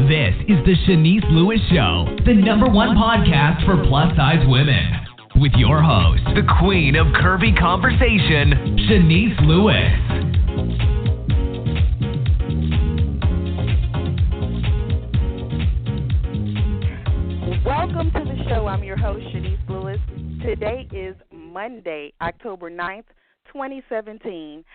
This is the Shanice Lewis Show, the #1 podcast for plus-size women. With your host, the queen of curvy conversation, Shanice Lewis. Welcome to the show. I'm your host, Shanice Lewis. Today is Monday, October 9th, 2017.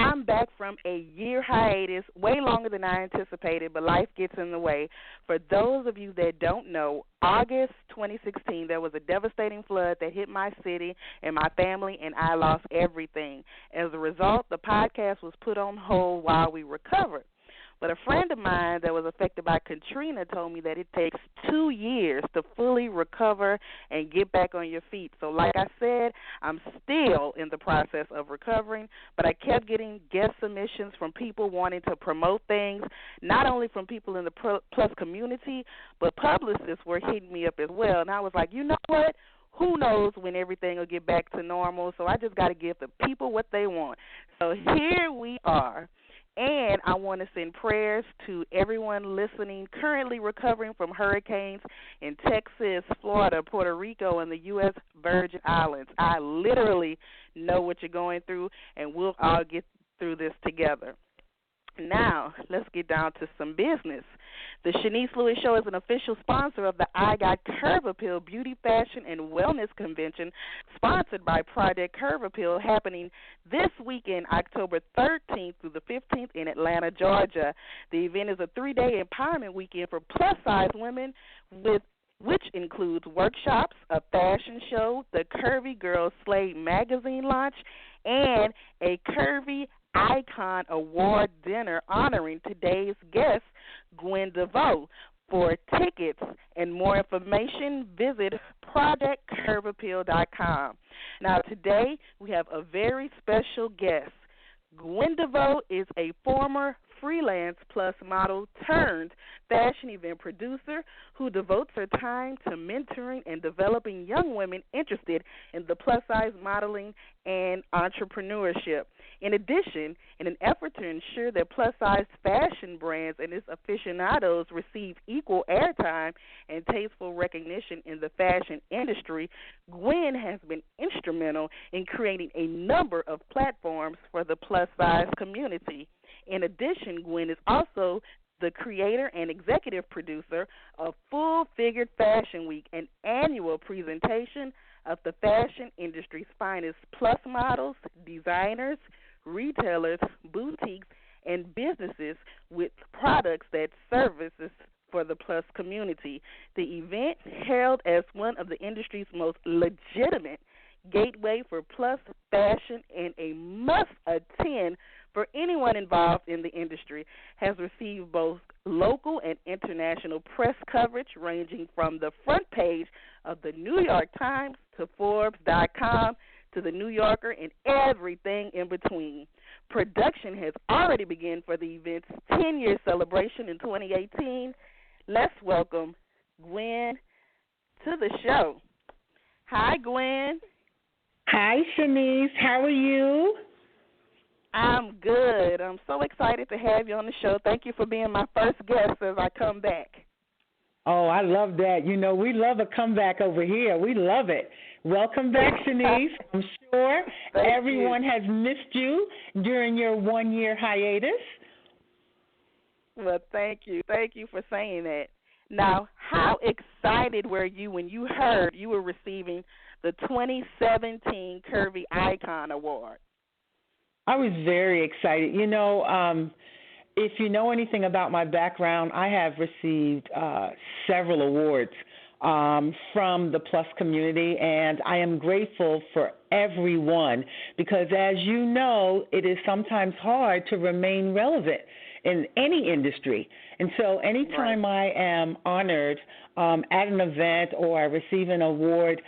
I'm back from a year hiatus, way longer than I anticipated, but life gets in the way. For those of you that don't know, August 2016, there was a devastating flood that hit my city and my family, and I lost everything. As a result, the podcast was put on hold while we recovered. But a friend of mine that was affected by Katrina told me that it takes 2 years to fully recover and get back on your feet. So like I said, I'm still in the process of recovering, but I kept getting guest submissions from people wanting to promote things, not only from people in the Plus community, but publicists were hitting me up as well. And I was like, you know what? Who knows when everything will get back to normal? So I just got to give the people what they want. So here we are. And I want to send prayers to everyone listening, currently recovering from hurricanes in Texas, Florida, Puerto Rico, and the U.S. Virgin Islands. I literally know what you're going through, and we'll all get through this together. Now, let's get down to some business. The Shanice Lewis Show is an official sponsor of the I Got Curve Appeal Beauty, Fashion, and Wellness Convention, sponsored by Project Curve Appeal, happening this weekend, October 13th through the 15th in Atlanta, Georgia. The event is a 3-day empowerment weekend for plus-size women which includes workshops, a fashion show, the Curvy Girl Slade magazine launch, and a Curvy Icon Award dinner honoring today's guest, Gwen Devoe. For tickets and more information, visit projectcurveappeal.com. Now, today we have a very special guest. Gwen Devoe is a former freelance plus model turned fashion event producer who devotes her time to mentoring and developing young women interested in the plus-size modeling and entrepreneurship. In addition, in an effort to ensure that plus-size fashion brands and its aficionados receive equal airtime and tasteful recognition in the fashion industry, Gwen has been instrumental in creating a number of platforms for the plus-size community. In addition, Gwen is also the creator and executive producer of Full Figured Fashion Week, an annual presentation of the fashion industry's finest plus models, designers, retailers, boutiques, and businesses with products that services for the plus community. The event, hailed as one of the industry's most legitimate gateway for plus fashion and a must-attend for anyone involved in the industry, has received both local and international press coverage ranging from the front page of the New York Times to Forbes.com to the New Yorker and everything in between. Production has already begun for the event's 10-year celebration in 2018. Let's welcome Gwen to the show. Hi, Gwen. Hi, Shanice. How are you? I'm good. I'm so excited to have you on the show. Thank you for being my first guest as I come back. Oh, I love that. You know, we love a comeback over here. We love it. Welcome back, Shanice. I'm sure everyone has missed you during your 1-year hiatus. Well, thank you. Thank you for saying that. Now, how excited were you when you heard you were receiving the 2017 Curvy Icon Award? I was very excited. You know, if you know anything about my background, I have received several awards from the plus community, and I am grateful for everyone because, as you know, it is sometimes hard to remain relevant in any industry. And so anytime I am honored at an event or I receive an award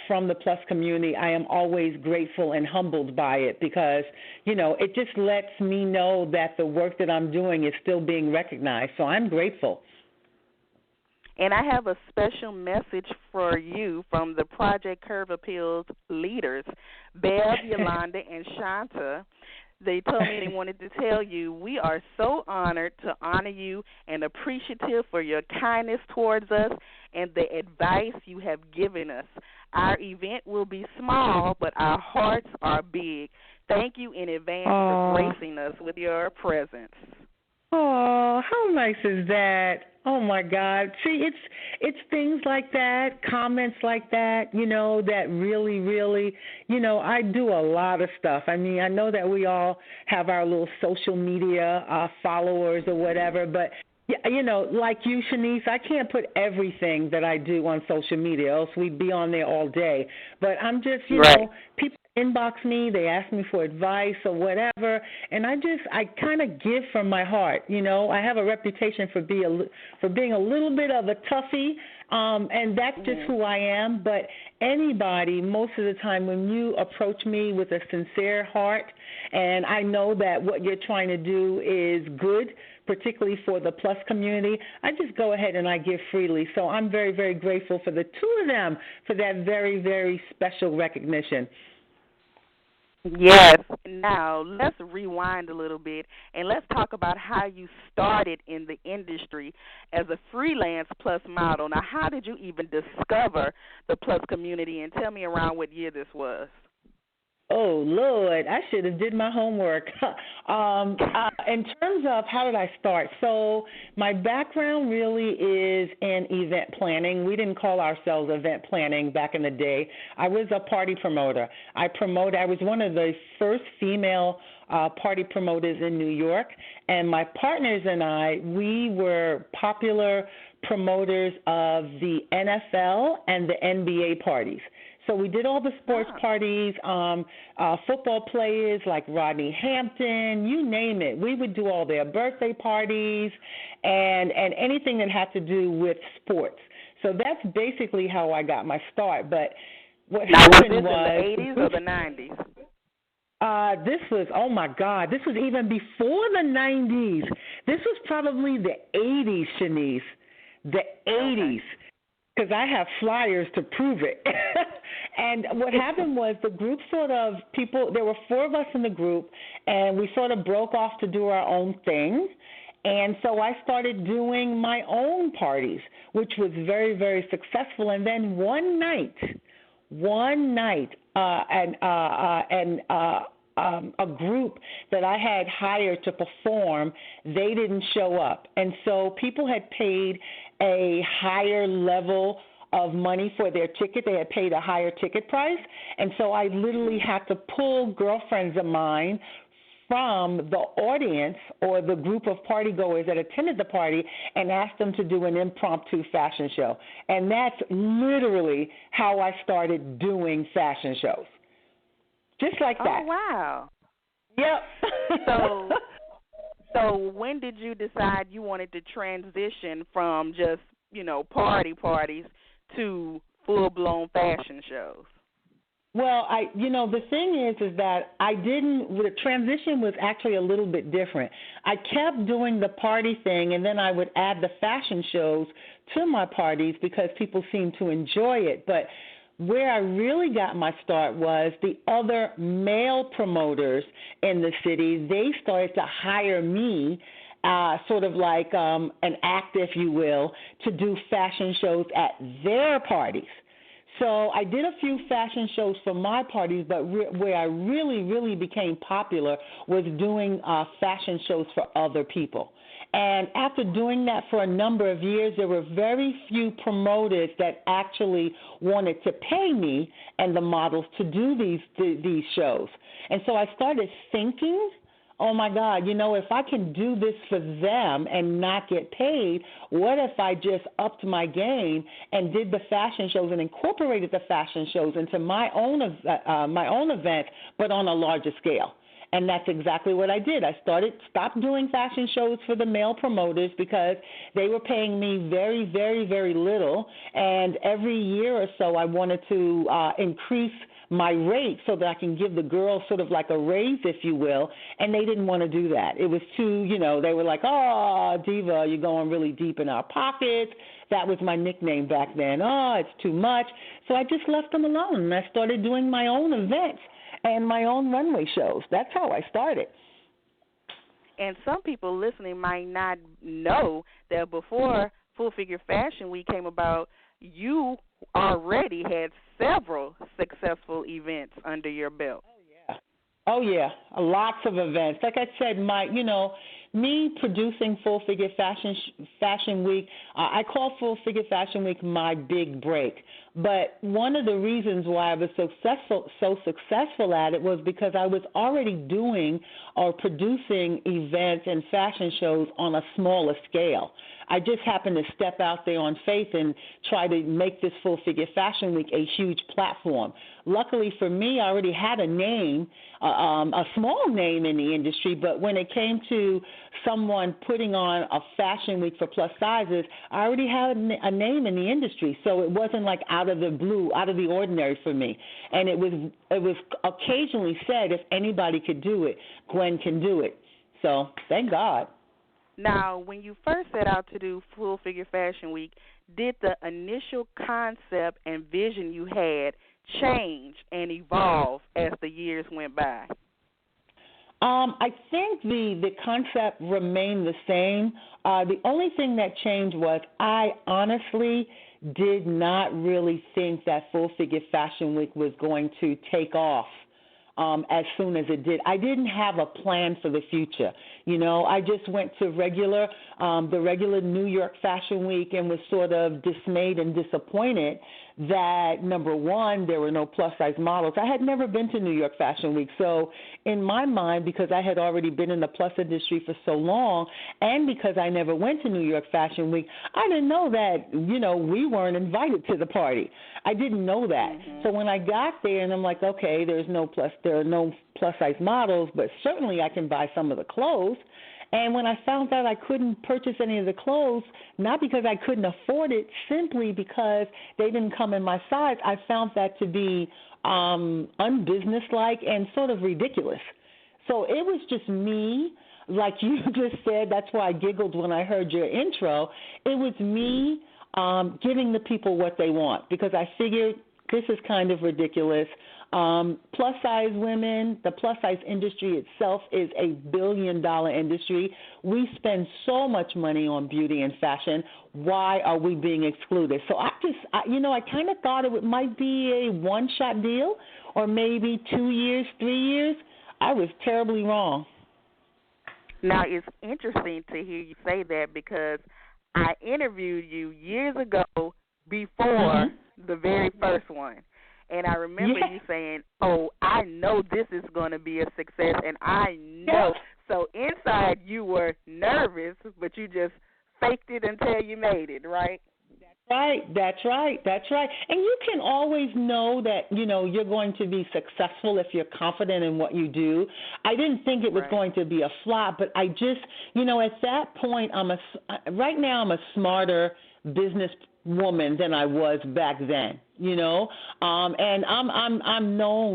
from the plus community, I am always grateful and humbled by it because, you know, it just lets me know that the work that I'm doing is still being recognized. So I'm grateful. And I have a special message for you from the Project Curve Appeal's leaders, Bev, Yolanda, and Shanta. They told me they wanted to tell you we are so honored to honor you and appreciative for your kindness towards us and the advice you have given us. Our event will be small, but our hearts are big. Thank you in advance for gracing us with your presence. Oh, how nice is that? Oh my God! See, it's things like that, comments like that, that really, really, I do a lot of stuff. I mean, I know that we all have our little social media followers or whatever, but like you, Shanice, I can't put everything that I do on social media, else we'd be on there all day. But I'm just, people inbox me, they ask me for advice or whatever, and I kind of give from my heart. I have a reputation for being a little bit of a toughie, and that's just who I am. But anybody, most of the time, when you approach me with a sincere heart, and I know that what you're trying to do is good, particularly for the plus community, I just go ahead and I give freely. So I'm very, very grateful for the two of them for that very, very special recognition. Yes. Now, let's rewind a little bit and let's talk about how you started in the industry as a freelance plus model. Now, how did you even discover the plus community? And tell me around what year this was. Oh, Lord, I should have did my homework. In terms of how did I start, so my background really is in event planning. We didn't call ourselves event planning back in the day. I was a party promoter. I was one of the first female party promoters in New York, and my partners and I, we were popular promoters of the NFL and the NBA parties. So we did all the sports parties, football players like Rodney Hampton, you name it. We would do all their birthday parties and anything that had to do with sports. So that's basically how I got my start. But what happened was... in the 80s or the 90s? This was, oh, my God, this was even before the 90s. This was probably the 80s, Shanice, the 80s. Because I have flyers to prove it. And what happened was the group there were four of us in the group, and we sort of broke off to do our own thing. And so I started doing my own parties, which was very, very successful. And then one night, a group that I had hired to perform, they didn't show up. And so people had paid a higher level of money for their ticket. They had paid a higher ticket price. And so I literally had to pull girlfriends of mine from the audience or the group of partygoers that attended the party and ask them to do an impromptu fashion show. And that's literally how I started doing fashion shows. Just like that. Oh, wow. Yep. So when did you decide you wanted to transition from just, parties to full-blown fashion shows? Well, the thing is that the transition was actually a little bit different. I kept doing the party thing, and then I would add the fashion shows to my parties because people seemed to enjoy it. But where I really got my start was the other male promoters in the city. They started to hire me, sort of like an act, if you will, to do fashion shows at their parties. So I did a few fashion shows for my parties, but where I really, really became popular was doing fashion shows for other people. And after doing that for a number of years, there were very few promoters that actually wanted to pay me and the models to do these shows. And so I started thinking, oh, my God, if I can do this for them and not get paid, what if I just upped my game and did the fashion shows and incorporated the fashion shows into my own event, but on a larger scale? And that's exactly what I did. I stopped doing fashion shows for the male promoters because they were paying me very, very, very little. And every year or so I wanted to increase my rate so that I can give the girls sort of like a raise, if you will, and they didn't want to do that. It was too, they were like, oh, Diva, you're going really deep in our pockets. That was my nickname back then. Oh, it's too much. So I just left them alone, and I started doing my own events. and my own runway shows. That's how I started. And some people listening might not know that before Full Figure Fashion Week came about, you already had several successful events under your belt. Oh, yeah, lots of events. Like I said, me producing Full Figure Fashion Week, I call Full Figure Fashion Week my big break. But one of the reasons why I was so successful at it was because I was already doing or producing events and fashion shows on a smaller scale. I just happened to step out there on faith and try to make this Full Figure Fashion Week a huge platform. Luckily for me, I already had a name, a small name in the industry, but when it came to someone putting on a fashion week for plus sizes, I already had a name in the industry, so it wasn't like out of the blue, out of the ordinary for me. And it was occasionally said, if anybody could do it, Gwen can do it. So thank God. Now, when you first set out to do Full Figure Fashion Week, did the initial concept and vision you had change and evolve as the years went by? I think the concept remained the same. The only thing that changed was I honestly did not really think that Full Figure Fashion Week was going to take off as soon as it did. I didn't have a plan for the future. I just went to the regular New York Fashion Week and was sort of dismayed and disappointed that, number one, there were no plus-size models. I had never been to New York Fashion Week. So in my mind, because I had already been in the plus industry for so long and because I never went to New York Fashion Week, I didn't know that, we weren't invited to the party. I didn't know that. Mm-hmm. So when I got there and I'm like, okay, there are no plus-size models, but certainly I can buy some of the clothes. And when I found out I couldn't purchase any of the clothes, not because I couldn't afford it, simply because they didn't come in my size, I found that to be unbusinesslike and sort of ridiculous. So it was just me, like you just said. That's why I giggled when I heard your intro. It was me giving the people what they want, because I figured this is kind of ridiculous. Plus-size women, the plus-size industry itself is a billion-dollar industry. We spend so much money on beauty and fashion. Why are we being excluded? So I kind of thought it might be a one-shot deal, or maybe 2 years, 3 years. I was terribly wrong. Now, it's interesting to hear you say that, because I interviewed you years ago before the very first one. And I remember you saying, I know this is going to be a success, and I know. So inside you were nervous, but you just faked it until you made it, right? That's right. And you can always know that, you're going to be successful if you're confident in what you do. I didn't think it was going to be a flop, but I just, at that point, right now I'm a smarter business woman than I was back then, and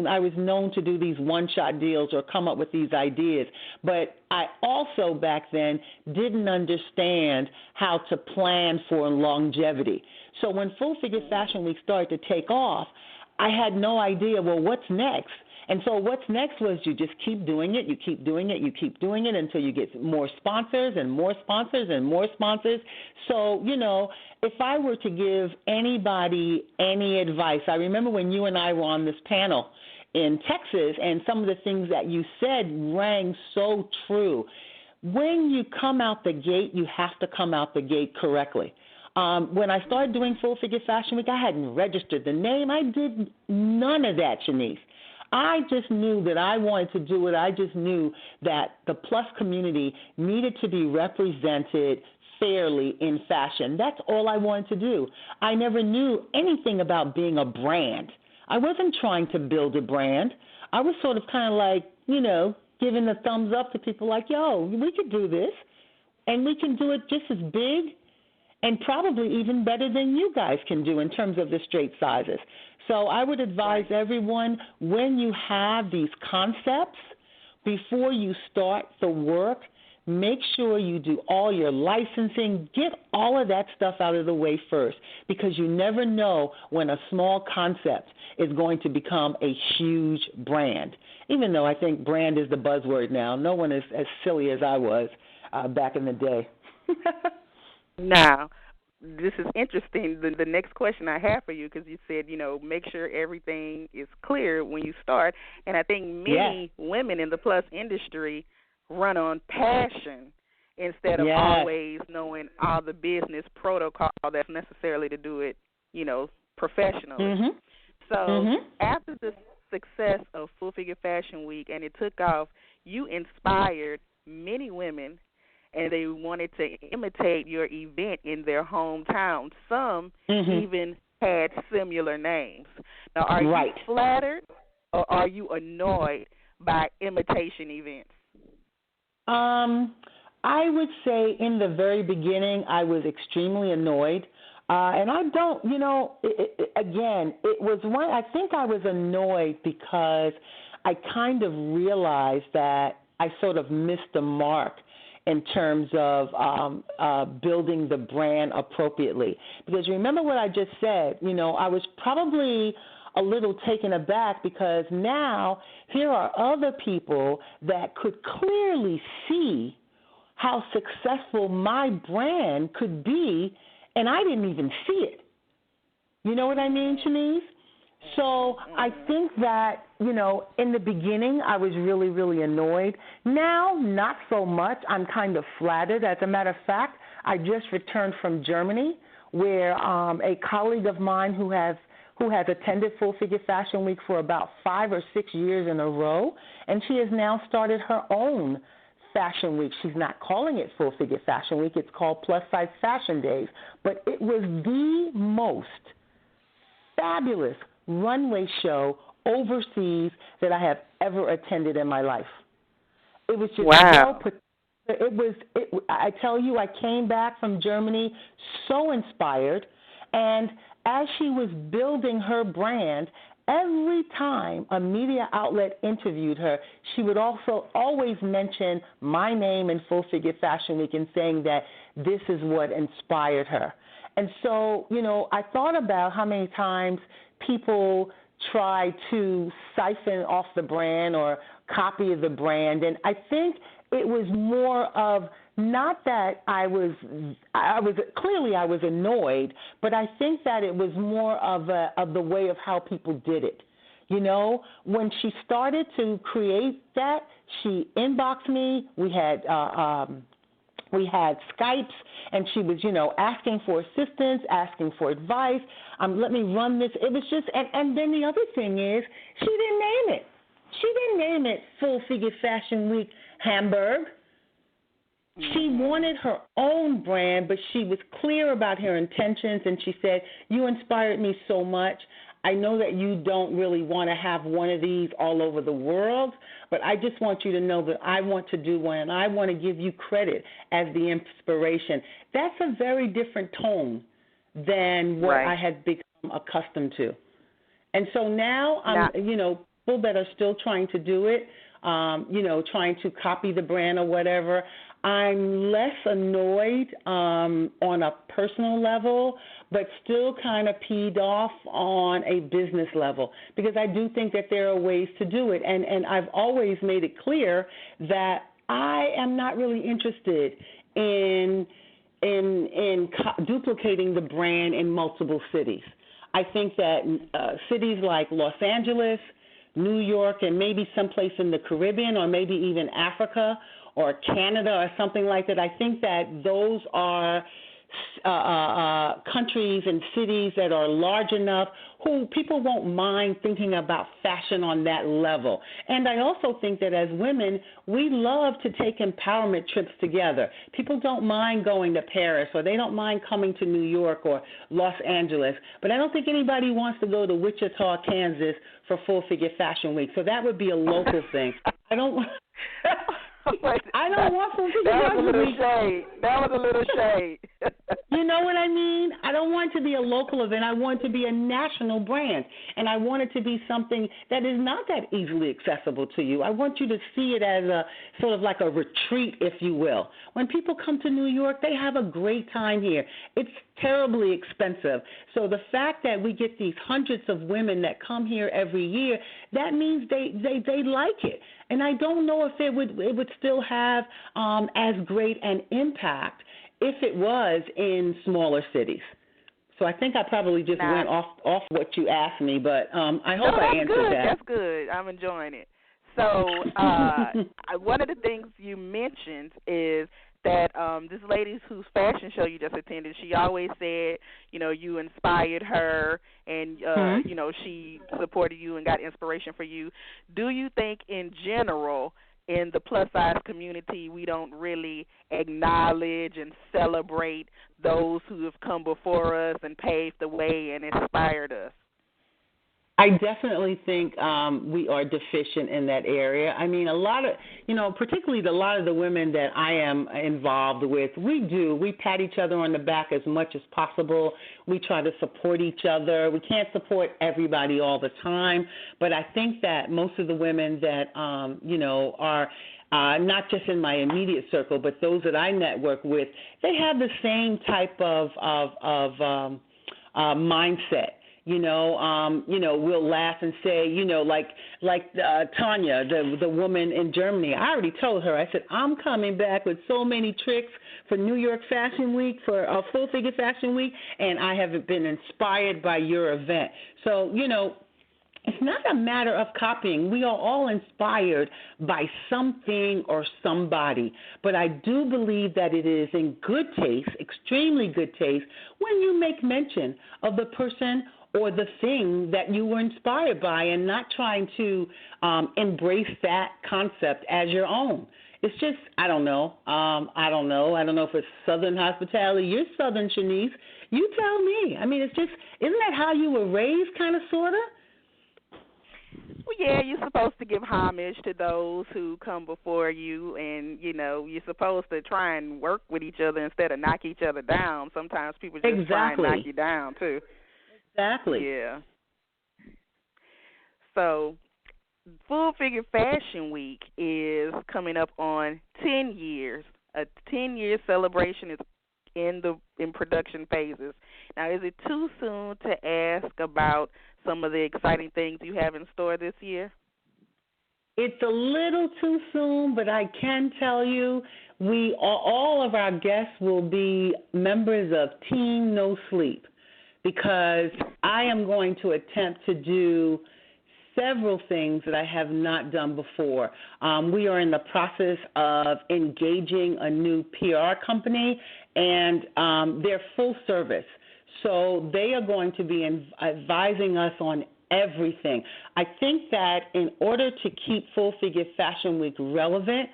I was known to do these one-shot deals or come up with these ideas, but I also back then didn't understand how to plan for longevity. So when Full Figure Fashion Week started to take off, I had no idea, what's next? And so what's next was you just keep doing it, you keep doing it, you keep doing it until you get more sponsors and more sponsors and more sponsors. So, if I were to give anybody any advice, I remember when you and I were on this panel in Texas, and some of the things that you said rang so true. When you come out the gate, you have to come out the gate correctly. When I started doing Full Figure Fashion Week, I hadn't registered the name. I did none of that, Shanice. I just knew that I wanted to do it. I just knew that the plus community needed to be represented fairly in fashion. That's all I wanted to do. I never knew anything about being a brand. I wasn't trying to build a brand. I was sort of kind of like, giving the thumbs up to people like, we could do this, and we can do it just as big and probably even better than you guys can do in terms of the straight sizes. So I would advise everyone, when you have these concepts, before you start the work, make sure you do all your licensing. Get all of that stuff out of the way first, because you never know when a small concept is going to become a huge brand, even though I think brand is the buzzword now. No one is as silly as I was back in the day. Now, this is interesting. The next question I have for you, because you said, make sure everything is clear when you start. And I think many women in the plus industry run on passion instead of always knowing all the business protocol that's necessarily to do it, professionally. Mm-hmm. So after the success of Full Figure Fashion Week and it took off, you inspired many women, and they wanted to imitate your event in their hometown. Some even had similar names. Now, are you flattered or are you annoyed by imitation events? I would say in the very beginning I was extremely annoyed. And I don't, it was one, I think I was annoyed because I kind of realized that I sort of missed the mark in terms of building the brand appropriately. Because remember what I just said, I was probably a little taken aback because now here are other people that could clearly see how successful my brand could be, and I didn't even see it. You know what I mean, Shanice? So I think that, in the beginning I was really, really annoyed. Now, not so much. I'm kind of flattered. As a matter of fact, I just returned from Germany where a colleague of mine who has attended Full Figure Fashion Week for about 5 or 6 years in a row, and she has now started her own Fashion Week. She's not calling it Full Figure Fashion Week. It's called Plus Size Fashion Days. But it was the most fabulous runway show overseas that I have ever attended in my life. It was just I tell you, I came back from Germany so inspired, and as she was building her brand, every time a media outlet interviewed her, she would also always mention my name in Full Figure Fashion Week and saying that this is what inspired her. And so, I thought about how many times people try to siphon off the brand or copy the brand, and I think it was more of not that I was clearly I was annoyed, but I think that it was more of the way of how people did it. When she started to create that, she inboxed me. We had Skypes, and she was, asking for assistance, asking for advice. Let me run this. It was just, and then the other thing is, she didn't name it. She didn't name it Full Figure Fashion Week Hamburg. She wanted her own brand, but she was clear about her intentions, and she said, you inspired me so much. I know that you don't really want to have one of these all over the world, but I just want you to know that I want to do one, and I want to give you credit as the inspiration. That's a very different tone than what I had become accustomed to. And so now, people that are still trying to do it, trying to copy the brand or whatever, I'm less annoyed on a personal level, but still kind of peed off on a business level, because I do think that there are ways to do it. And I've always made it clear that I am not really interested in duplicating the brand in multiple cities. I think that cities like Los Angeles, New York, and maybe someplace in the Caribbean or maybe even Africa or Canada or something like that, I think that those are countries and cities that are large enough who people won't mind thinking about fashion on that level. And I also think that as women, we love to take empowerment trips together. People don't mind going to Paris, or they don't mind coming to New York or Los Angeles, but I don't think anybody wants to go to Wichita, Kansas for Full Figure Fashion Week. So that would be a local thing. I don't want Full Figure Fashion Week. That was a little shade. You know what I mean? I don't want it to be a local event. I want it to be a national brand. And I want it to be something that is not that easily accessible to you. I want you to see it as a sort of like a retreat, if you will. When people come to New York, they have a great time here. It's terribly expensive. So the fact that we get these hundreds of women that come here every year, that means they like it. And I don't know if it would still have as great an impact if it was in smaller cities. So I think I probably just went off what you asked me, but I hope I answered that. That's good. I'm enjoying it. So one of the things you mentioned is that this lady whose fashion show you just attended, she always said, you inspired her and, she supported you and got inspiration for you. Do you think in general in the plus-size community we don't really acknowledge and celebrate those who have come before us and paved the way and inspired us? I definitely think we are deficient in that area. I mean, a lot of, particularly a lot of the women that I am involved with, we pat each other on the back as much as possible. We try to support each other. We can't support everybody all the time, but I think that most of the women that, are not just in my immediate circle, but those that I network with, they have the same type of mindset. We'll laugh and say, like Tanya, the woman in Germany. I already told her, I said, I'm coming back with so many tricks for New York Fashion Week, for Full Figure Fashion Week, and I have been inspired by your event. So, it's not a matter of copying. We are all inspired by something or somebody. But I do believe that it is in good taste, extremely good taste, when you make mention of the person or the thing that you were inspired by and not trying to embrace that concept as your own. It's just, I don't know. I don't know if it's Southern hospitality. You're Southern, Shanice. You tell me. I mean, it's just, isn't that how you were raised, kind of, sort of? Well, yeah, you're supposed to give homage to those who come before you, and, you're supposed to try and work with each other instead of knock each other down. Sometimes people just try and knock you down, too. Exactly. Yeah. So, Full Figure Fashion Week is coming up on 10 years. A 10-year celebration is in production phases. Now, is it too soon to ask about some of the exciting things you have in store this year? It's a little too soon, but I can tell you all of our guests will be members of Team No Sleep, because I am going to attempt to do several things that I have not done before. We are in the process of engaging a new PR company, and they're full service. So they are going to be advising us on everything. I think that in order to keep Full Figure Fashion Week relevant,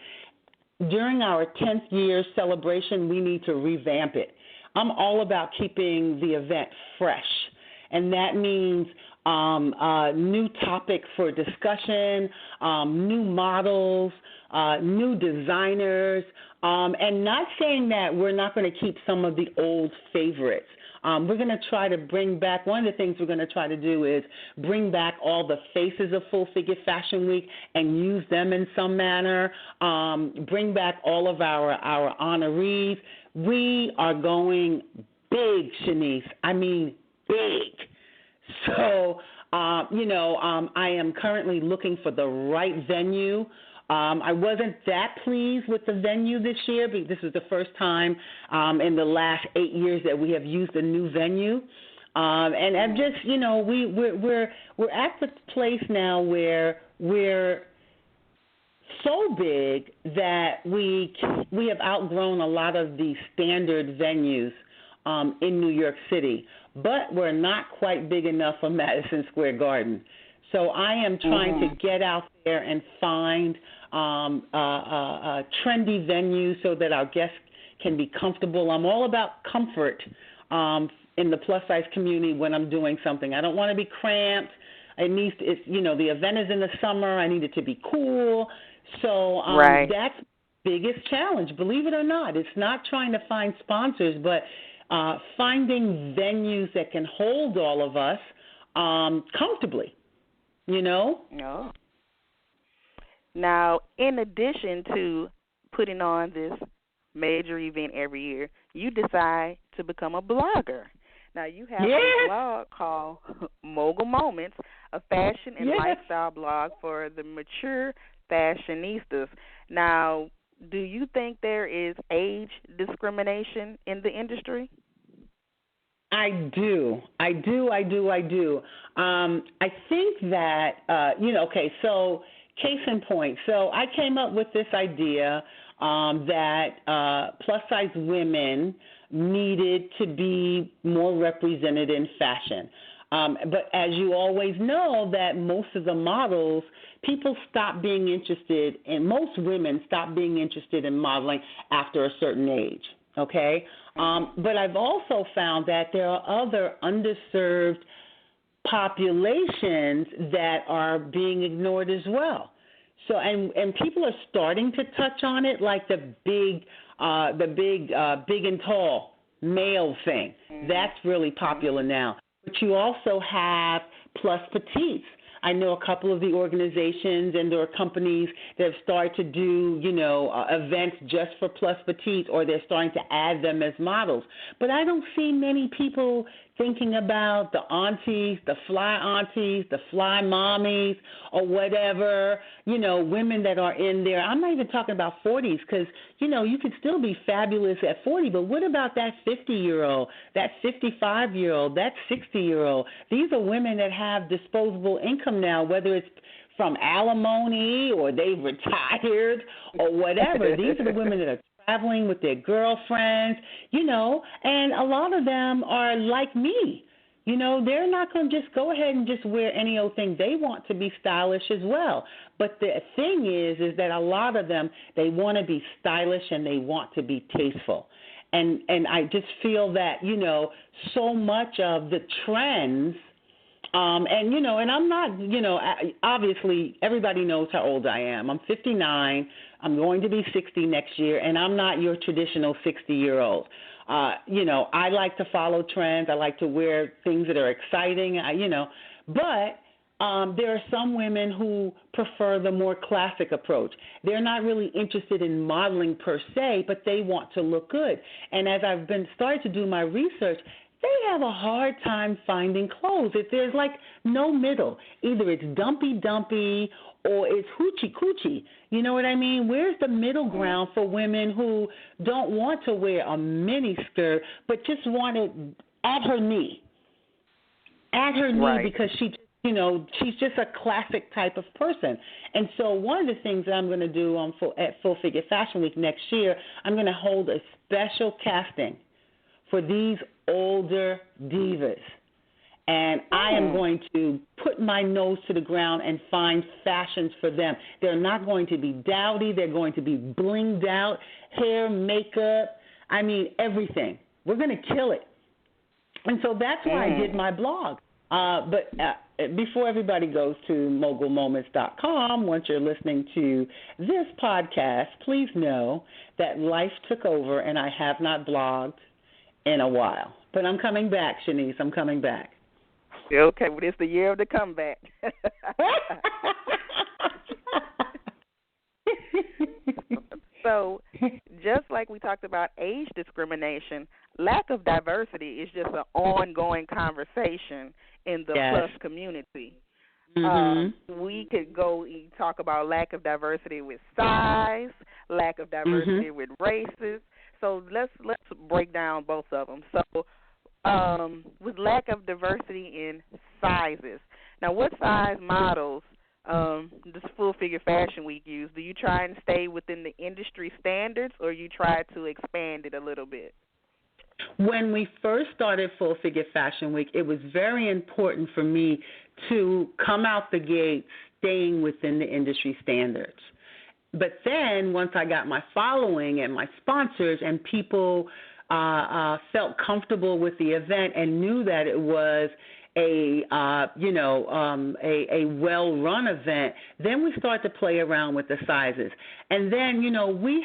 during our 10th year celebration, we need to revamp it. I'm all about keeping the event fresh, and that means new topics for discussion, new models, new designers, and not saying that we're not going to keep some of the old favorites. We're going to try to bring back, one of the things we're going to try to do is bring back all the faces of Full Figure Fashion Week and use them in some manner, bring back all of our honorees. We are going big, Shanice. I mean big. So, I am currently looking for the right venue. I wasn't that pleased with the venue this year, because this is the first time in the last 8 years that we have used a new venue. And I'm just, we're at the place now where we're so big that we have outgrown a lot of the standard venues in New York City, but we're not quite big enough for Madison Square Garden. So I am trying to get out there and find trendy venues so that our guests can be comfortable. I'm all about comfort in the plus-size community when I'm doing something. I don't want to be cramped. The event is in the summer. I need it to be cool. So that's biggest challenge, believe it or not. It's not trying to find sponsors, but finding venues that can hold all of us comfortably, you know? No. Now, in addition to putting on this major event every year, you decide to become a blogger. Now, you have a blog called Mogul Moments, a fashion and lifestyle blog for the mature fashionistas. Now, do you think there is age discrimination in the industry? I do. I think that, okay, so case in point. So I came up with this idea that plus-size women needed to be more represented in fashion. But as you always know, that most of the models, people stop being interested, and most women stop being interested in modeling after a certain age, okay? But I've also found that there are other underserved populations that are being ignored as well. So, and people are starting to touch on it, like the big and tall male thing. That's really popular now. But you also have plus petites. I know a couple of the organizations and there are companies that have started to do, events just for plus petites, or they're starting to add them as models. But I don't see many people thinking about the aunties, the fly mommies, or whatever, women that are in there. I'm not even talking about 40s because, you could still be fabulous at 40, but what about that 50-year-old, that 55-year-old, that 60-year-old? These are women that have disposable income now, whether it's from alimony or they've retired or whatever. These are the women that are traveling with their girlfriends, and a lot of them are like me. They're not going to just go ahead and just wear any old thing. They want to be stylish as well. But the thing is that a lot of them, they want to be stylish and they want to be tasteful. And I just feel that, so much of the trends, and I'm not, obviously everybody knows how old I am. I'm 59. I'm going to be 60 next year, and I'm not your traditional 60-year-old. I like to follow trends. I like to wear things that are exciting, but there are some women who prefer the more classic approach. They're not really interested in modeling per se, but they want to look good. And as I've been starting to do my research, they have a hard time finding clothes. If there's like no middle, either it's dumpy or it's hoochie coochie. You know what I mean? Where's the middle ground for women who don't want to wear a mini skirt but just want it at her knee? At her knee, because she's just a classic type of person. And so one of the things that I'm going to do at Full Figure Fashion Week next year, I'm going to hold a special casting for these older divas. And I am going to put my nose to the ground and find fashions for them. They're not going to be dowdy. They're going to be blinged out, hair, makeup, everything. We're going to kill it. And so that's why I did my blog. But before everybody goes to mogulmoments.com, once you're listening to this podcast, please know that life took over and I have not blogged in a while. But I'm coming back, Shanice. I'm coming back. Okay, well, it's the year of the comeback. So, just like we talked about age discrimination, lack of diversity is just an ongoing conversation in the plus community. We could go talk about lack of diversity with size, lack of diversity with races. So let's break down both of them. So with lack of diversity in sizes. Now, what size models this Full Figure Fashion Week use? Do you try and stay within the industry standards, or you try to expand it a little bit? When we first started Full Figure Fashion Week, it was very important for me to come out the gate staying within the industry standards. But then once I got my following and my sponsors and people felt comfortable with the event and knew that it was a well-run event, then we start to play around with the sizes. And then, we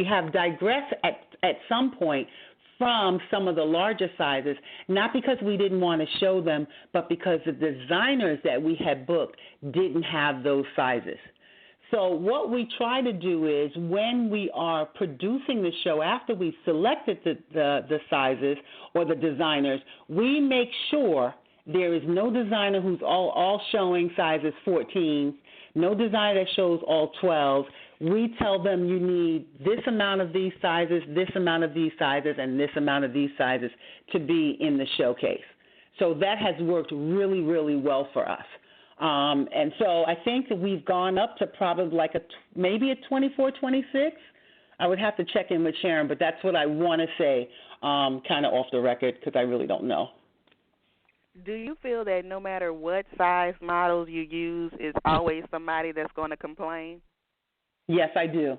have digressed at some point from some of the larger sizes, not because we didn't want to show them, but because the designers that we had booked didn't have those sizes. So what we try to do is when we are producing the show, after we've selected the sizes or the designers, we make sure there is no designer who's all showing sizes 14, no designer that shows all 12. We tell them you need this amount of these sizes, this amount of these sizes, and this amount of these sizes to be in the showcase. So that has worked really, really well for us. And so I think that we've gone up to probably maybe a 24, 26. I would have to check in with Sharon, but that's what I want to say kind of off the record because I really don't know. Do you feel that no matter what size models you use, is always somebody that's going to complain? Yes, I do.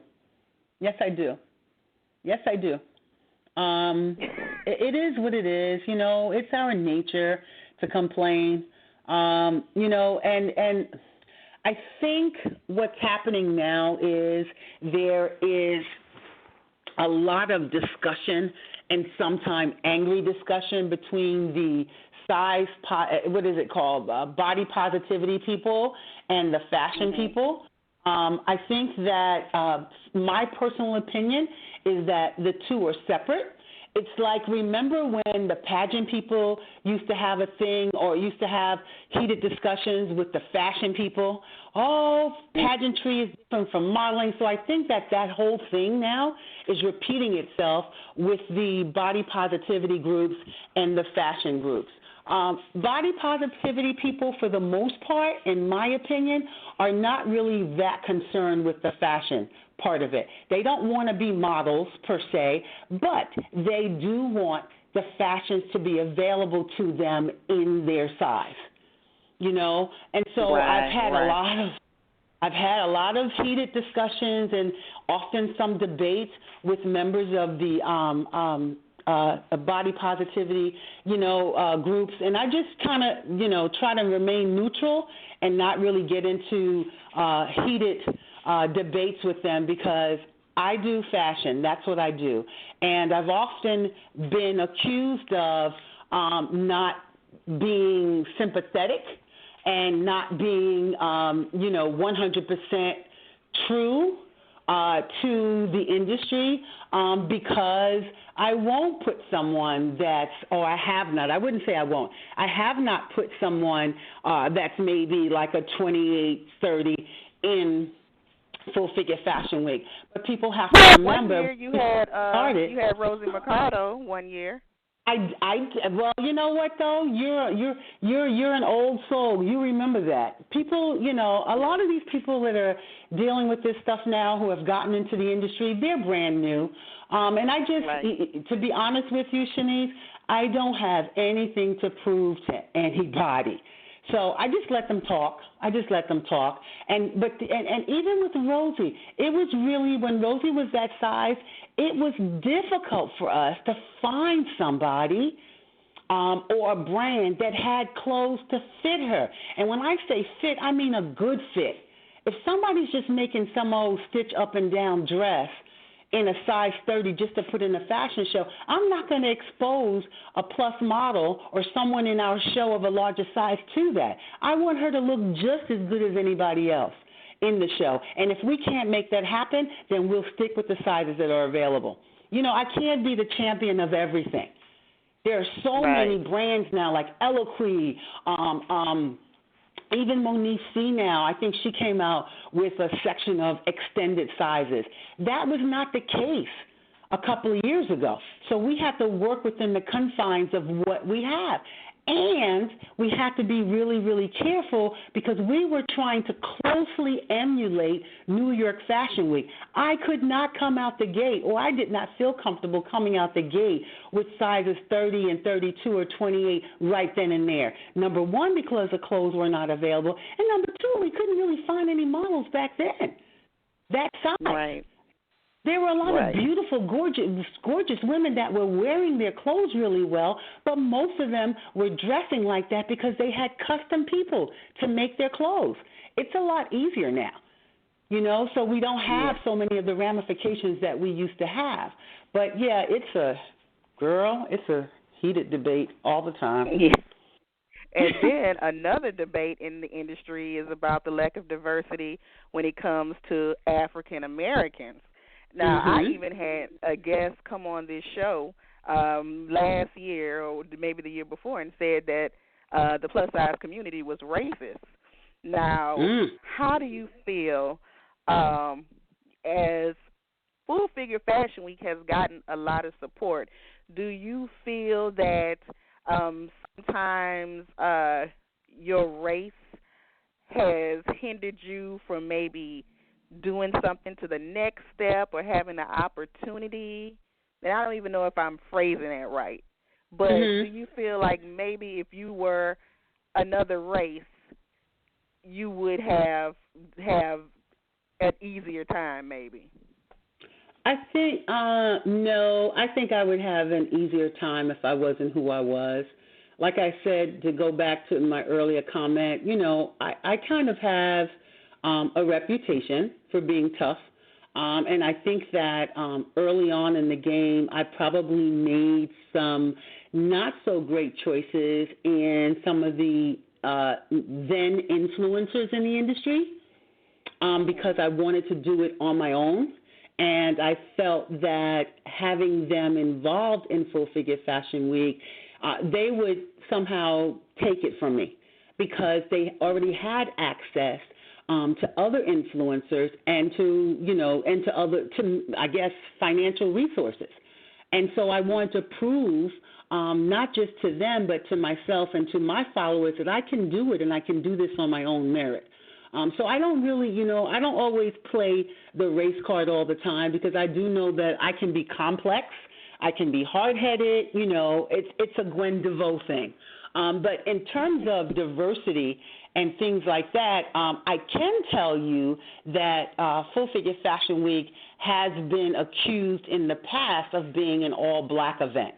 Yes, I do. Yes, I do. It is what it is. It's our nature to complain. And I think what's happening now is there is a lot of discussion and sometimes angry discussion between the body positivity people and the fashion people. I think that my personal opinion is that the two are separate. It's like, remember when the pageant people used to have a thing or used to have heated discussions with the fashion people? Oh, pageantry is different from modeling. So I think that whole thing now is repeating itself with the body positivity groups and the fashion groups. Body positivity people, for the most part, in my opinion, are not really that concerned with the fashion part of it. They don't want to be models per se, but they do want the fashions to be available to them in their size, And so I've had a lot of heated discussions and often some debates with members of the body positivity, groups. And I just kind of, try to remain neutral and not really get into heated debates with them because I do fashion. That's what I do. And I've often been accused of not being sympathetic and not being, 100% true to the industry because I won't put someone I wouldn't say I won't. I have not put someone that's maybe like a 28, 30 in Full Figure Fashion Week. But people have to remember. 1 year you had Rosie Mercado 1 year. Well, you know what though? You're an old soul. You remember that. People, a lot of these people that are dealing with this stuff now who have gotten into the industry, they're brand new. And I just, to be honest with you, Shanice, I don't have anything to prove to anybody. So I just let them talk. And even with Rosie, it was really, when Rosie was that size, it was difficult for us to find somebody or a brand that had clothes to fit her. And when I say fit, I mean a good fit. If somebody's just making some old stitch up and down dress in a size 30 just to put in a fashion show, I'm not going to expose a plus model or someone in our show of a larger size to that. I want her to look just as good as anybody else in the show. And if we can't make that happen, then we'll stick with the sizes that are available. I can't be the champion of everything. There are so many brands now, like Eloquii, even Monique C now, I think she came out with a section of extended sizes. That was not the case a couple of years ago. So we have to work within the confines of what we have. And we have to be really, really careful because we were trying to closely emulate New York Fashion Week. I could not come out the gate, or I did not feel comfortable coming out the gate with sizes 30 and 32 or 28 right then and there. Number one, because the clothes were not available. And number two, we couldn't really find any models back then that size. Right. There were a lot Right. of beautiful, gorgeous women that were wearing their clothes really well, but most of them were dressing like that because they had custom people to make their clothes. It's a lot easier now, so we don't have so many of the ramifications that we used to have. But, yeah, it's a heated debate all the time. Yeah. And then another debate in the industry is about the lack of diversity when it comes to African Americans. Now, I even had a guest come on this show last year or maybe the year before and said that the plus-size community was racist. Now, how do you feel as Full Figure Fashion Week has gotten a lot of support? Do you feel that sometimes your race has hindered you from maybe doing something to the next step or having the opportunity? And I don't even know if I'm phrasing that right. But do you feel like maybe if you were another race, you would have an easier time maybe? I think, no, I think I would have an easier time if I wasn't who I was. Like I said, to go back to my earlier comment, I kind of have a reputation for being tough. And I think that early on in the game, I probably made some not so great choices in some of the then influencers in the industry because I wanted to do it on my own. And I felt that having them involved in Full Figure Fashion Week, they would somehow take it from me because they already had access to other influencers and to I guess, financial resources. And so I wanted to prove not just to them but to myself and to my followers that I can do it and I can do this on my own merit. So I don't really, I don't always play the race card all the time because I do know that I can be complex. I can be hard-headed. It's a Gwen Devoe thing. But in terms of diversity and things like that, I can tell you that Full Figure Fashion Week has been accused in the past of being an all-black event,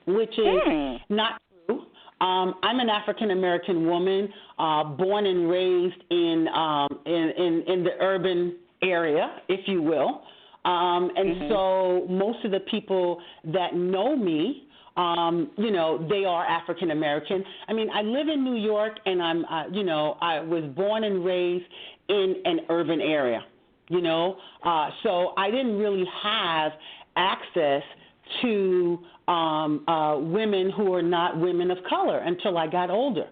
which is not true. I'm an African-American woman, born and raised in the urban area, if you will. And so most of the people that know me, they are African American. I mean, I live in New York, and I was born and raised in an urban area. So I didn't really have access to women who are not women of color until I got older.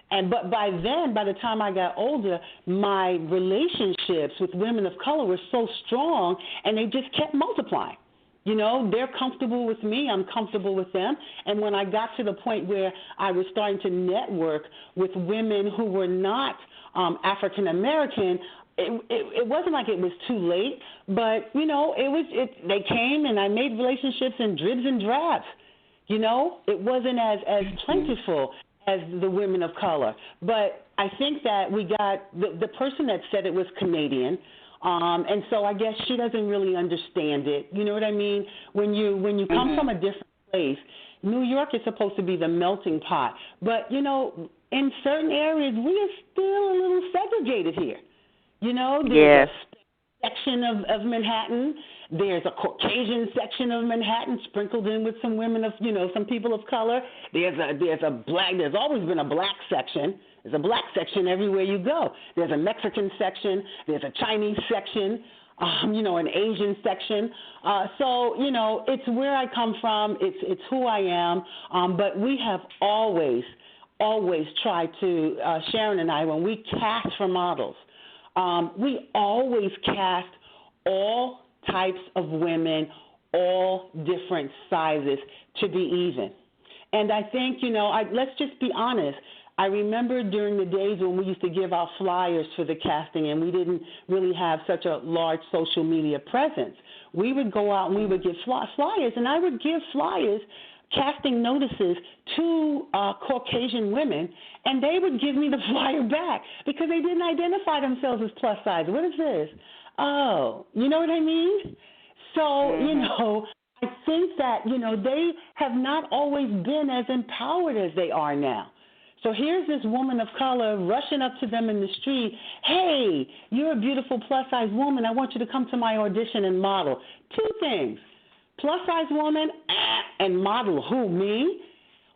But by the time I got older, my relationships with women of color were so strong, and they just kept multiplying. They're comfortable with me, I'm comfortable with them. And when I got to the point where I was starting to network with women who were not African American, it wasn't like it was too late, but they came and I made relationships in dribs and drabs. It wasn't as plentiful as the women of color. But I think that we got the person that said it was Canadian, and so I guess she doesn't really understand it. You know what I mean? When you come from a different place, New York is supposed to be the melting pot, but in certain areas we are still a little segregated here. There's a section of Manhattan. There's a Caucasian section of Manhattan sprinkled in with some women of, some people of color. There's always been a black section. There's a black section everywhere you go. There's a Mexican section. There's a Chinese section. An Asian section. So it's where I come from. It's who I am. But we have always tried to, Sharon and I, when we cast for models, we always cast all types of women, all different sizes, to be even. And I think, let's just be honest. I remember during the days when we used to give out flyers for the casting and we didn't really have such a large social media presence. We would go out and we would give flyers, and I would give flyers, casting notices to Caucasian women, and they would give me the flyer back because they didn't identify themselves as plus size. What is this? oh, you know what I mean? So, I think that, they have not always been as empowered as they are now. So here's this woman of color rushing up to them in the street. Hey, you're a beautiful plus-size woman. I want you to come to my audition and model. Two things. Plus-size woman and model who, me?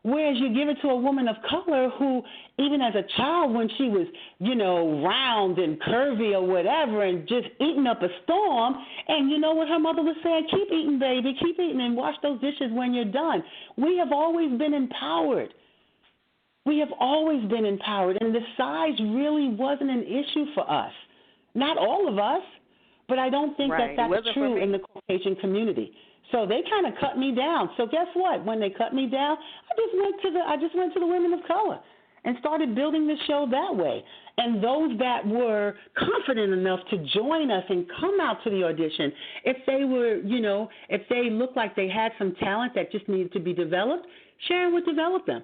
Whereas you give it to a woman of color who, even as a child when she was, round and curvy or whatever and just eating up a storm, and you know what her mother was saying? Keep eating, baby, keep eating and wash those dishes when you're done. We have always been empowered. We have always been empowered, and the size really wasn't an issue for us. Not all of us, but I don't think that that's true in the Caucasian community. So they kind of cut me down. So guess what? When they cut me down, I just went to the women of color and started building the show that way. And those that were confident enough to join us and come out to the audition, if they were, if they looked like they had some talent that just needed to be developed, Sharon would develop them.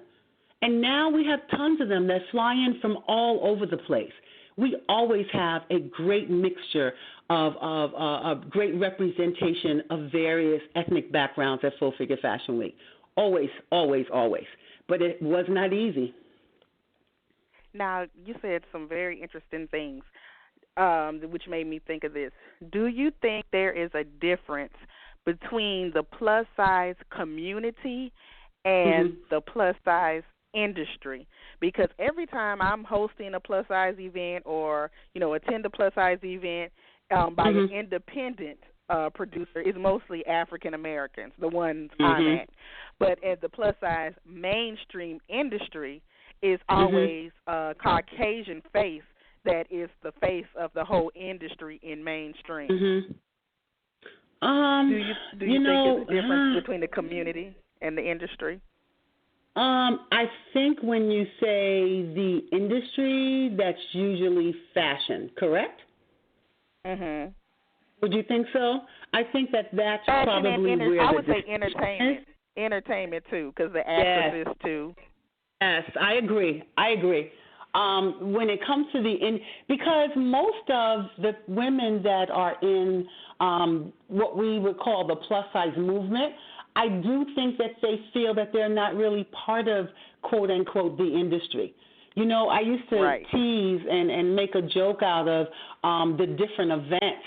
And now we have tons of them that fly in from all over the place. We always have a great mixture of great representation of various ethnic backgrounds at Full Figure Fashion Week. Always, always, always. But it was not easy. Now, you said some very interesting things, which made me think of this. Do you think there is a difference between the plus-size community and the plus-size industry? Because every time I'm hosting a plus-size event or, attend a plus-size event by an independent producer, it's mostly African-Americans, the ones I'm at. But at the plus-size mainstream industry, is always a Caucasian face that is the face of the whole industry in mainstream. Do you think there's a difference between the community and the industry? I think when you say the industry, that's usually fashion, correct? Would you think so? I think that's fashion probably where I would say entertainment too, because the actresses too. Yes, I agree. When it comes to because most of the women that are in what we would call the plus-size movement, I do think that they feel that they're not really part of, quote, unquote, the industry. I used to tease and make a joke out of the different events.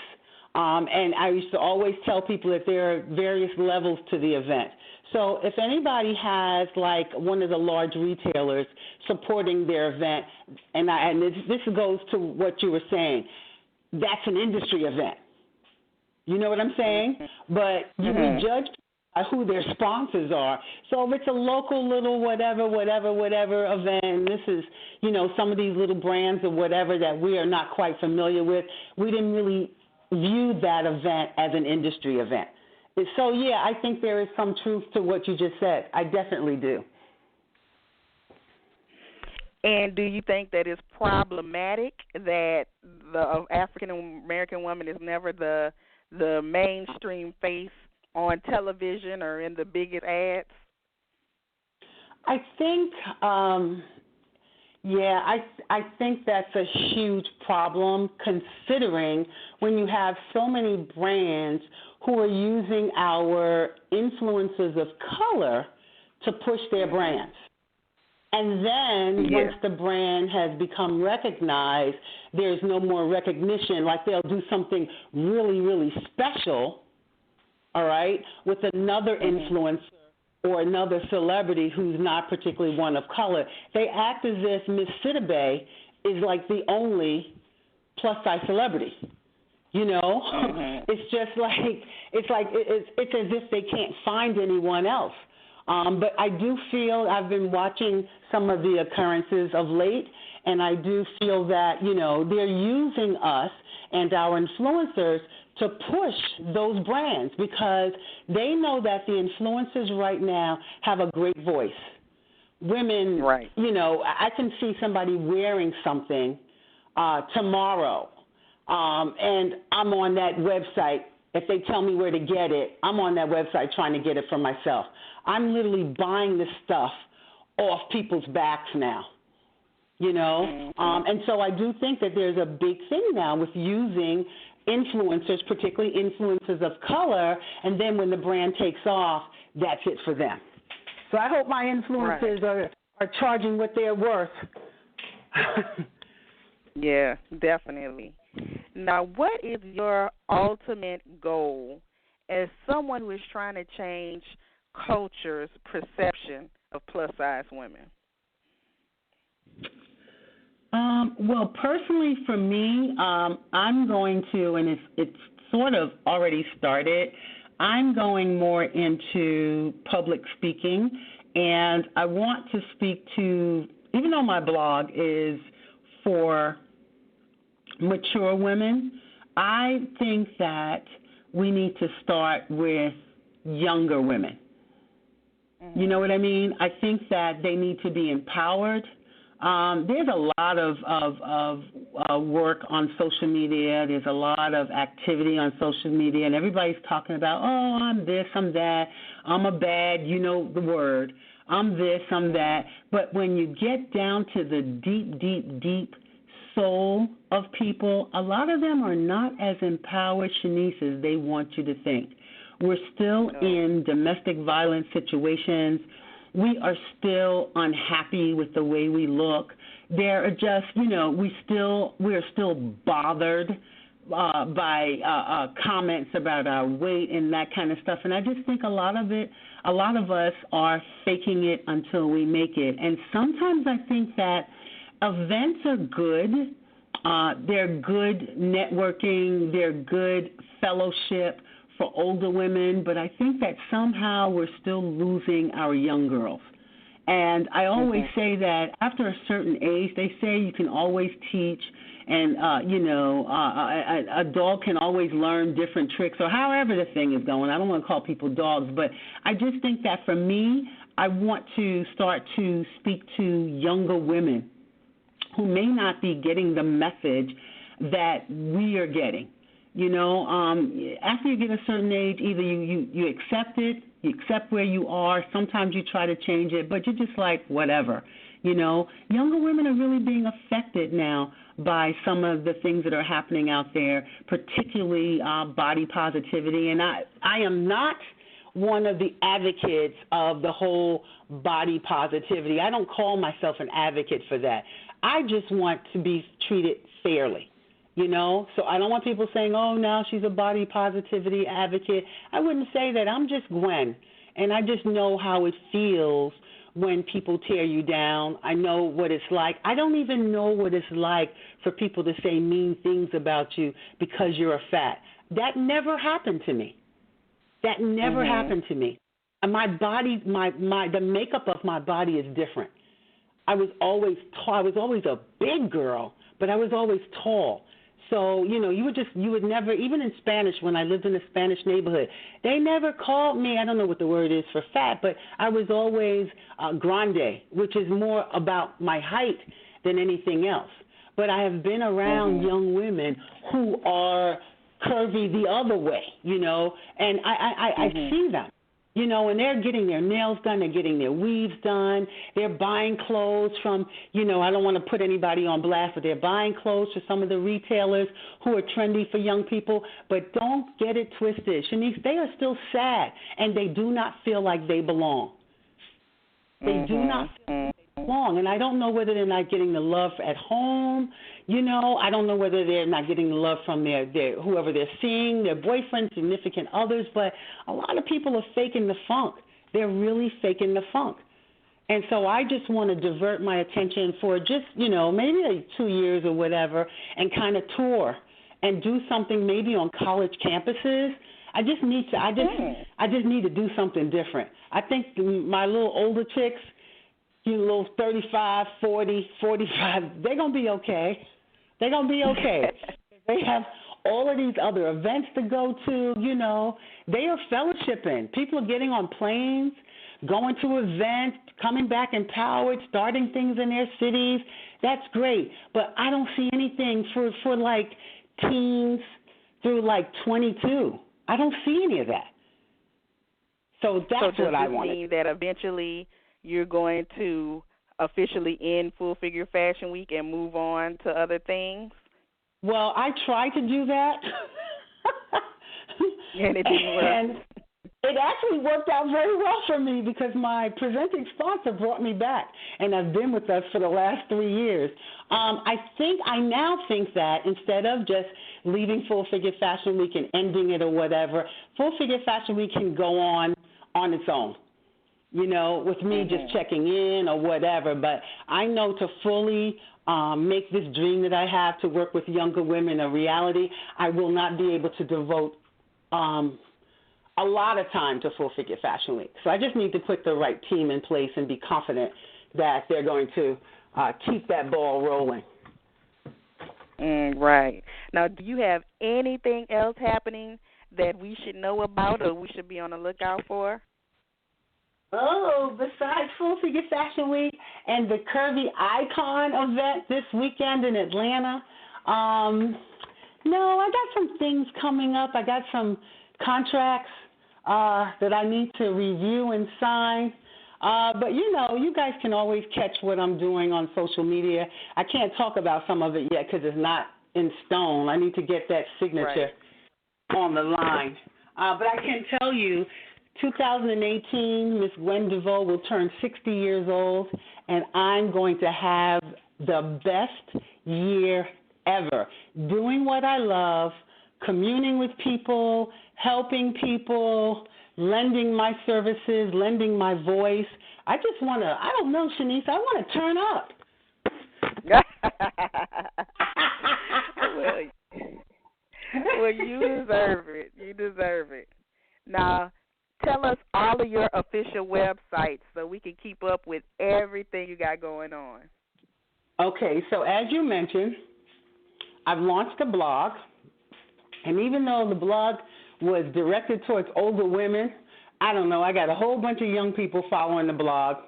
And I used to always tell people that there are various levels to the event. So if anybody has, like, one of the large retailers supporting their event, and this goes to what you were saying, that's an industry event. You know what I'm saying? But you can judge who their sponsors are. So if it's a local little whatever event, and this is, some of these little brands or whatever that we are not quite familiar with, we didn't really view that event as an industry event. So, yeah, I think there is some truth to what you just said. I definitely do. And do you think that it's problematic that the African-American woman is never the mainstream face on television or in the biggest ads? I think, I think that's a huge problem, considering when you have so many brands who are using our influencers of color to push their brands. And then once the brand has become recognized, there's no more recognition. Like they'll do something really, really special, all right, with another influencer or another celebrity who's not particularly one of color. They act as if Miss Sidibe is like the only plus-size celebrity. It's just like it's as if they can't find anyone else. But I do feel I've been watching some of the occurrences of late, and I do feel that, they're using us and our influencers to push those brands because they know that the influencers right now have a great voice. Women, I can see somebody wearing something tomorrow, and I'm on that website. If they tell me where to get it, I'm on that website trying to get it for myself. I'm literally buying this stuff off people's backs now, and so I do think that there's a big thing now with using influencers, particularly influencers of color, and then when the brand takes off, that's it for them. So I hope my influencers are charging what they're worth. Yeah, definitely. Now, what is your ultimate goal as someone who is trying to change culture's perception of plus-size women? Well, personally for me, I'm going to, and it's sort of already started, I'm going more into public speaking, and I want to speak to, even though my blog is for mature women, I think that we need to start with younger women. Mm-hmm. You know what I mean? I think that they need to be empowered. There's a lot of work on social media. There's a lot of activity on social media, and everybody's talking about, oh, I'm this, I'm that, I'm a bad, you know the word, I'm this, I'm that. But when you get down to the deep, deep, deep soul of people, a lot of them are not as empowered, Shanice, as they want you to think. We're still in domestic violence situations. We are still unhappy with the way we look. There are just, you know, we're still bothered by comments about our weight and that kind of stuff. And I just think a lot of us are faking it until we make it. And sometimes I think that events are good. They're good networking. They're good fellowship for older women, but I think that somehow we're still losing our young girls. And I always say that after a certain age, they say you can always teach, and, a dog can always learn different tricks, or however the thing is going. I don't want to call people dogs, but I just think that for me, I want to start to speak to younger women who may not be getting the message that we are getting. You know, after you get a certain age, either you accept it, you accept where you are. Sometimes you try to change it, but you're just like, whatever. You know, younger women are really being affected now by some of the things that are happening out there, particularly body positivity. And I am not one of the advocates of the whole body positivity. I don't call myself an advocate for that. I just want to be treated fairly. You know, so I don't want people saying, oh, now she's a body positivity advocate. I wouldn't say that. I'm just Gwen, and I just know how it feels when people tear you down. I know what it's like. I don't even know what it's like for people to say mean things about you because you're a fat. That never happened to me. That never happened to me. And my body, the makeup of my body is different. I was always tall. I was always a big girl, but I was always tall. So, you know, you would never, even in Spanish, when I lived in a Spanish neighborhood, they never called me, I don't know what the word is for fat, but I was always grande, which is more about my height than anything else. But I have been around young women who are curvy the other way, you know, and I see them. You know, and they're getting their nails done, they're getting their weaves done, they're buying clothes from, you know, I don't want to put anybody on blast, but they're buying clothes for some of the retailers who are trendy for young people. But don't get it twisted. Shanice, they are still sad, and they do not feel like they belong. They do not feel like they belong. And I don't know whether they're not getting the love at home. You know, I don't know whether they're not getting the love from their whoever they're seeing, their boyfriends, significant others, but a lot of people are faking the funk. They're really faking the funk. And so I just want to divert my attention for just, you know, maybe like 2 years or whatever, and kind of tour and do something maybe on college campuses. I just need to do something different. I think my little older chicks, you know, little 35, 40, 45, they're going to be okay. They're going to be okay. They have all of these other events to go to, you know. They are fellowshipping. People are getting on planes, going to events, coming back empowered, starting things in their cities. That's great. But I don't see anything for like teens through like 22. I don't see any of that. So that's what I want. So does this mean that eventually you're going to officially end Full Figure Fashion Week and move on to other things? Well, I tried to do that. And it didn't work. And it actually worked out very well for me because my presenting sponsor brought me back, and I've been with us for the last 3 years. I now think that instead of just leaving Full Figure Fashion Week and ending it or whatever, Full Figure Fashion Week can go on its own, with me just checking in or whatever. But I know to fully make this dream that I have to work with younger women a reality, I will not be able to devote a lot of time to Full Figure Fashion Week. So I just need to put the right team in place and be confident that they're going to keep that ball rolling. Right. Now, do you have anything else happening that we should know about or we should be on the lookout for? Oh, besides Full Figure Fashion Week and the Curvy Icon event this weekend in Atlanta, no, I got some things coming up. I got some contracts that I need to review and sign. But, you guys can always catch what I'm doing on social media. I can't talk about some of it yet because it's not in stone. I need to get that signature on the line. But I can tell you, 2018, Miss Gwen Devoe will turn 60 years old, and I'm going to have the best year ever, doing what I love, communing with people, helping people, lending my services, lending my voice. I just want to, I don't know, Shanice, I want to turn up. Well, you deserve it. You deserve it. Now, tell us all of your official websites so we can keep up with everything you got going on. Okay, so as you mentioned, I've launched a blog, and even though the blog was directed towards older women, I don't know, I got a whole bunch of young people following the blog,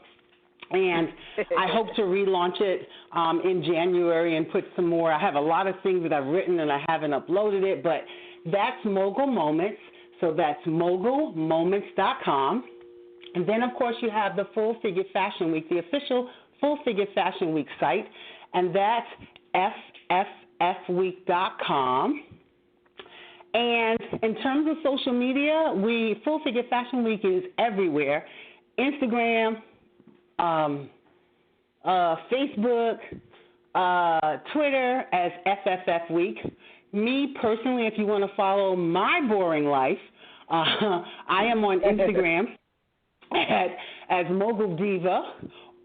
and I hope to relaunch it in January and put some more. I have a lot of things that I've written and I haven't uploaded it, but that's Mogul Moments, so that's mogulmoments.com. And then, of course, you have the Full Figure Fashion Week, the official Full Figure Fashion Week site, and that's ffweek.com. And in terms of social media, Full Figure Fashion Week is everywhere. Instagram, Facebook, Twitter as FFF Week. Me personally, if you want to follow my boring life, I am on Instagram as Mogul Diva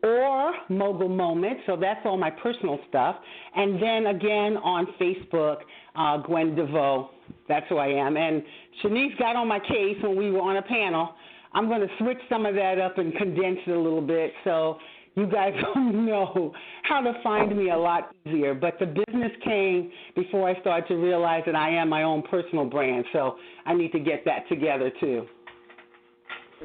or Mogul Moment, so that's all my personal stuff. And then again on Facebook, Gwen Devoe. That's who I am. And Shanice got on my case when we were on a panel. I'm going to switch some of that up and condense it a little bit so you guys know how to find me a lot easier. But the business came before I started to realize that I am my own personal brand, so I need to get that together too.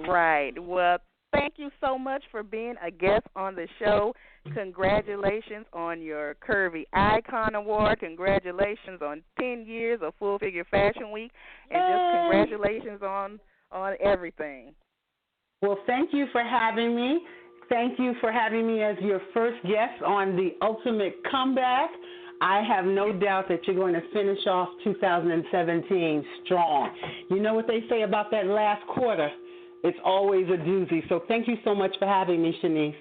Right. Well, thank you so much for being a guest on the show. Congratulations on your Curvy Icon Award. Congratulations on 10 years of Full Figure Fashion Week. And just congratulations on everything. Well, thank you for having me. Thank you for having me as your first guest on The Ultimate Comeback. I have no doubt that you're going to finish off 2017 strong. You know what they say about that last quarter? It's always a doozy. So thank you so much for having me, Shanice.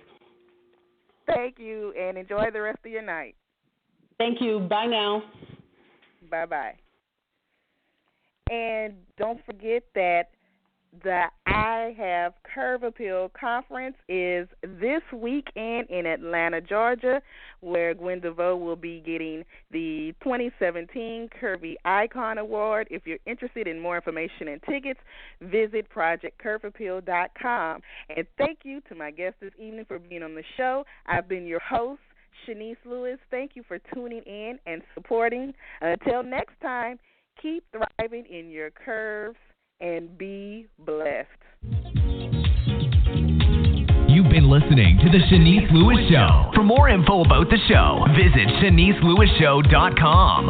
Thank you, and enjoy the rest of your night. Thank you. Bye now. Bye-bye. And don't forget that the I Have Curve Appeal Conference is this weekend in Atlanta, Georgia, where Gwen Devoe will be getting the 2017 Curvy Icon Award. If you're interested in more information and tickets, visit projectcurveappeal.com. And thank you to my guest this evening for being on the show. I've been your host, Shanice Lewis. Thank you for tuning in and supporting. Until next time, keep thriving in your curves and be blessed. You've been listening to The Shanice Lewis Show. For more info about the show, visit ShaniceLewisShow.com.